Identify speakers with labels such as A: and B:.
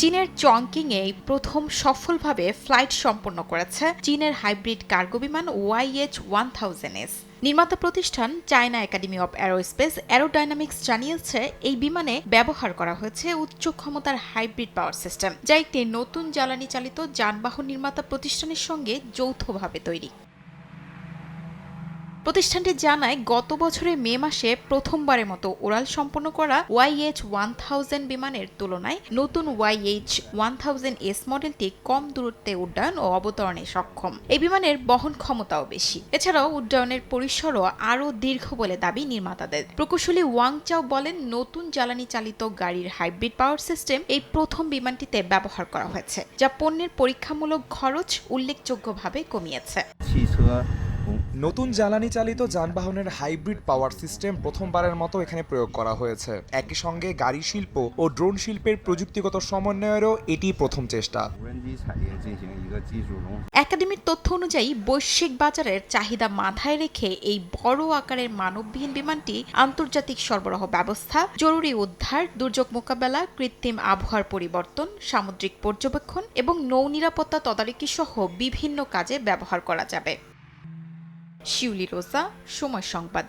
A: চীনের চংকিংয়ে প্রথম সফলভাবে ফ্লাইট সম্পন্ন করেছে চীনের হাইব্রিড কার্গো বিমান YH-1000S। নির্মাতা প্রতিষ্ঠান China academy of aerospace aerodynamics জানিয়েছে, এই বিমানে ব্যবহার করা হয়েছে উচ্চ ক্ষমতার হাইব্রিড পাওয়ার সিস্টেম, যা একটি নতুন জ্বালানি চালিত যানবাহন নির্মাতা প্রতিষ্ঠানের সঙ্গে যৌথভাবে তৈরি। প্রতিষ্ঠানটি জানায়, গত বছরের মে মাসে প্রথমবারের মতো উড়াল সম্পন্ন করা YH-1000 বিমানের তুলনায় নতুন YH-1000S মডেলটি কম দূরত্বে উড্ডয়ন ও অবতরণে সক্ষম। এই বিমানের বহন ক্ষমতাও বেশি। এছাড়াও উড্ডয়নের পরিসরও আরও দীর্ঘ বলে দাবি নির্মাতাদের। প্রকৌশলী ওয়াং চাও বলেন, নতুন জ্বালানি চালিত গাড়ির হাইব্রিড পাওয়ার সিস্টেম এই প্রথম বিমানটিতে ব্যবহার করা হয়েছে, যা পণ্যের পরীক্ষামূলক খরচ উল্লেখযোগ্যভাবে কমিয়েছে।
B: নতুন জ্বালানি চালিত যানবাহনের হাইব্রিড পাওয়ার সিস্টেম প্রথমবারের মতো এখানে প্রয়োগ করা হয়েছে। একই সঙ্গে গাড়ি শিল্প ও ড্রোন শিল্পের প্রযুক্তিগত সমন্বয়েরও এটি প্রথম চেষ্টা।
A: একাডেমির তথ্য অনুযায়ী বৈশ্বিক বাজারের চাহিদা মাথায় রেখে এই বড় আকারের মানববিহীন বিমানটি আন্তর্জাতিক সরবরাহ ব্যবস্থা, জরুরি উদ্ধার, দুর্যোগ মোকাবেলা, কৃত্রিম আবহাওয়ার পরিবর্তন, সামুদ্রিক পর্যবেক্ষণ এবং নৌ নিরাপত্তা তদারকি সহ বিভিন্ন কাজে ব্যবহার করা যাবে। শিউলি রোজা, সময় সংবাদ।